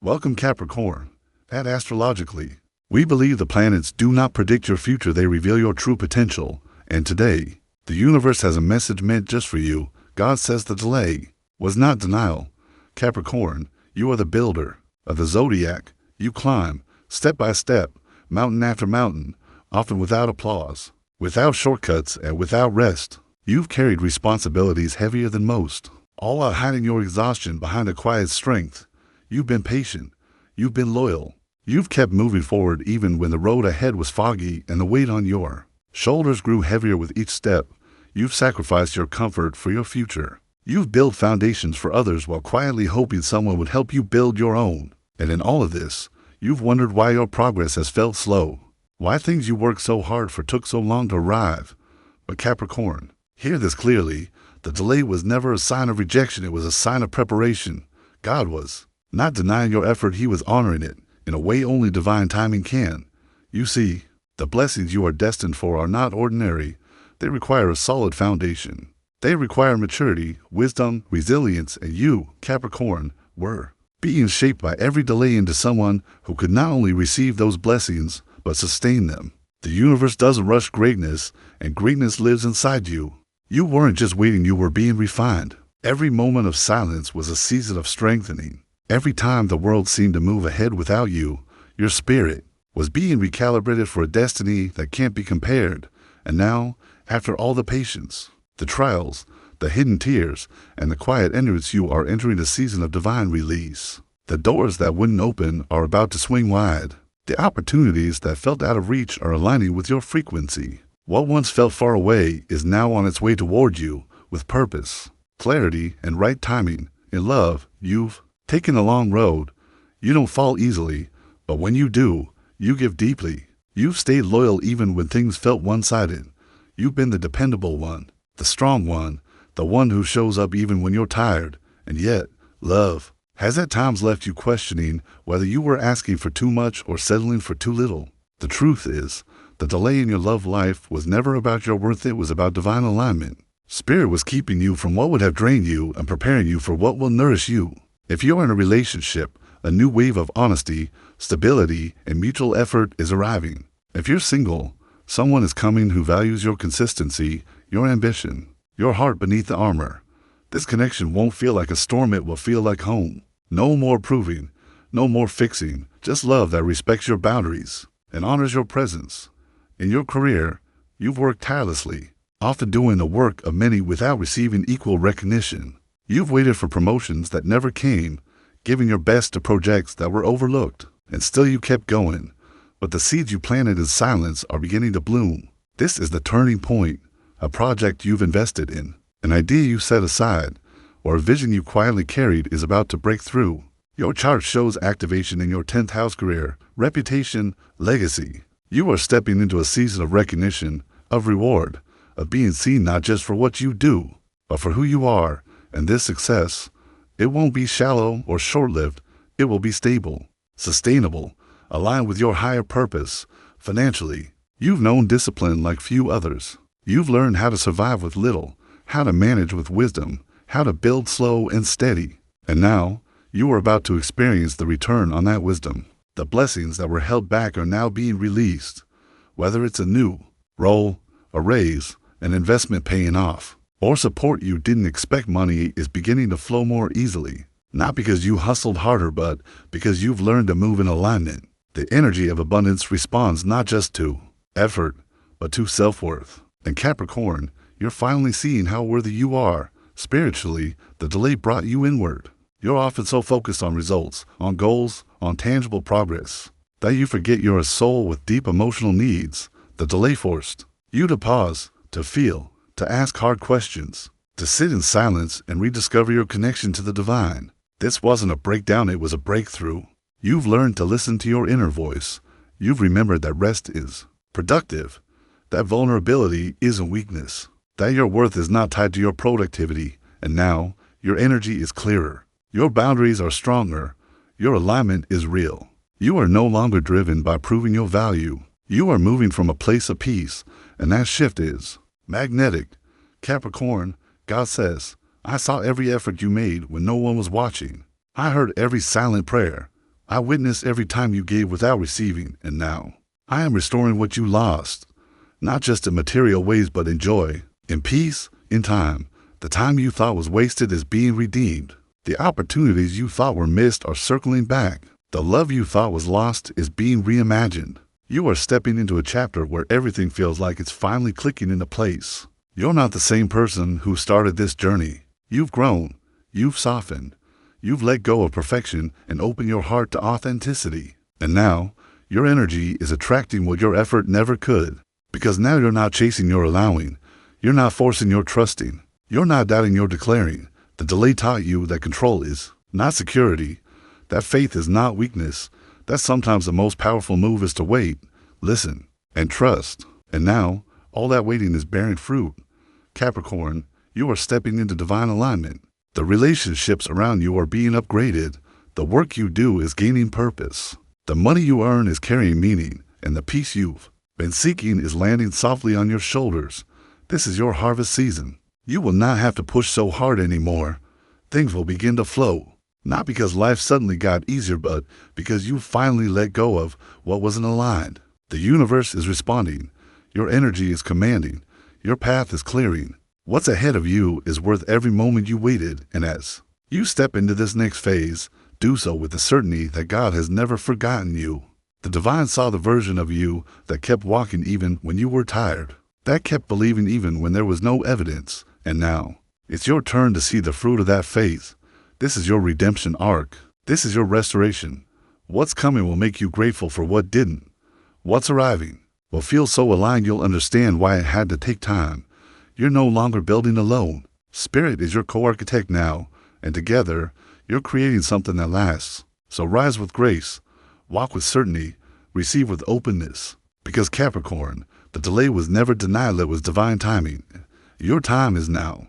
Welcome, Capricorn. At Astrologically, we believe the planets do not predict your future, they reveal your true potential. And today, the universe has a message meant just for you. God says the delay was not denial. Capricorn, you are the builder of the Zodiac. You climb, step by step, mountain after mountain, often without applause, without shortcuts, and without rest. You've carried responsibilities heavier than most, all while hiding your exhaustion behind a quiet strength. You've been patient. You've been loyal. You've kept moving forward even when the road ahead was foggy and the weight on your shoulders grew heavier with each step. You've sacrificed your comfort for your future. You've built foundations for others while quietly hoping someone would help you build your own. And in all of this, you've wondered why your progress has felt slow, why things you worked so hard for took so long to arrive. But Capricorn, hear this clearly. The delay was never a sign of rejection, it was a sign of preparation. God was not denying your effort, he was honoring it in a way only divine timing can. You see, the blessings you are destined for are not ordinary. They require a solid foundation. They require maturity, wisdom, resilience, and you, Capricorn, were being shaped by every delay into someone who could not only receive those blessings, but sustain them. The universe doesn't rush greatness, and greatness lives inside you. You weren't just waiting, you were being refined. Every moment of silence was a season of strengthening. Every time the world seemed to move ahead without you, your spirit was being recalibrated for a destiny that can't be compared. And now, after all the patience, the trials, the hidden tears, and the quiet endurance, you are entering a season of divine release. The doors that wouldn't open are about to swing wide. The opportunities that felt out of reach are aligning with your frequency. What once felt far away is now on its way toward you with purpose, clarity, and right timing. In love, you've taken a long road. You don't fall easily, but when you do, you give deeply. You've stayed loyal even when things felt one-sided. You've been the dependable one, the strong one, the one who shows up even when you're tired. And yet, love has at times left you questioning whether you were asking for too much or settling for too little. The truth is, the delay in your love life was never about your worth, it was about divine alignment. Spirit was keeping you from what would have drained you and preparing you for what will nourish you. If you're in a relationship, a new wave of honesty, stability, and mutual effort is arriving. If you're single, someone is coming who values your consistency, your ambition, your heart beneath the armor. This connection won't feel like a storm, it will feel like home. No more proving, no more fixing, just love that respects your boundaries and honors your presence. In your career, you've worked tirelessly, often doing the work of many without receiving equal recognition. You've waited for promotions that never came, giving your best to projects that were overlooked, and still you kept going. But the seeds you planted in silence are beginning to bloom. This is the turning point, a project you've invested in, an idea you set aside, or a vision you quietly carried is about to break through. Your chart shows activation in your 10th house: career, reputation, legacy. You are stepping into a season of recognition, of reward, of being seen not just for what you do, but for who you are. And this success, it won't be shallow or short-lived. It will be stable, sustainable, aligned with your higher purpose. Financially, you've known discipline like few others. You've learned how to survive with little, how to manage with wisdom, how to build slow and steady. And now, you are about to experience the return on that wisdom. The blessings that were held back are now being released. Whether it's a new role, a raise, an investment paying off, or support you didn't expect, money is beginning to flow more easily. Not because you hustled harder, but because you've learned to move in alignment. The energy of abundance responds not just to effort, but to self-worth. And Capricorn, you're finally seeing how worthy you are. Spiritually, the delay brought you inward. You're often so focused on results, on goals, on tangible progress, that you forget you're a soul with deep emotional needs. The delay forced you to pause, to feel, to ask hard questions, to sit in silence and rediscover your connection to the divine. This wasn't a breakdown, it was a breakthrough. You've learned to listen to your inner voice. You've remembered that rest is productive, that vulnerability isn't weakness, that your worth is not tied to your productivity. And now, your energy is clearer. Your boundaries are stronger. Your alignment is real. You are no longer driven by proving your value. You are moving from a place of peace, and that shift is magnetic. Capricorn, God says, I saw every effort you made when no one was watching. I heard every silent prayer. I witnessed every time you gave without receiving, and now I am restoring what you lost, not just in material ways but in joy, in peace, in time. The time you thought was wasted is being redeemed. The opportunities you thought were missed are circling back. The love you thought was lost is being reimagined. You are stepping into a chapter where everything feels like it's finally clicking into place. You're not the same person who started this journey. You've grown. You've softened. You've let go of perfection and opened your heart to authenticity. And now, your energy is attracting what your effort never could. Because now you're not chasing your allowing. You're not forcing your trusting. You're not doubting your declaring. The delay taught you that control is not security. That faith is not weakness. That sometimes the most powerful move is to wait, listen, and trust. And now, all that waiting is bearing fruit. Capricorn, you are stepping into divine alignment. The relationships around you are being upgraded. The work you do is gaining purpose. The money you earn is carrying meaning, and the peace you've been seeking is landing softly on your shoulders. This is your harvest season. You will not have to push so hard anymore. Things will begin to flow. Not because life suddenly got easier, but because you finally let go of what wasn't aligned. The universe is responding. Your energy is commanding. Your path is clearing. What's ahead of you is worth every moment you waited, and as you step into this next phase, do so with the certainty that God has never forgotten you. The divine saw the version of you that kept walking even when you were tired, that kept believing even when there was no evidence. And now, it's your turn to see the fruit of that faith. This is your redemption arc. This is your restoration. What's coming will make you grateful for what didn't. What's arriving will feel so aligned you'll understand why it had to take time. You're no longer building alone. Spirit is your co-architect now, and together, you're creating something that lasts. So rise with grace, walk with certainty, receive with openness. Because Capricorn, the delay was never denial, it was divine timing. Your time is now.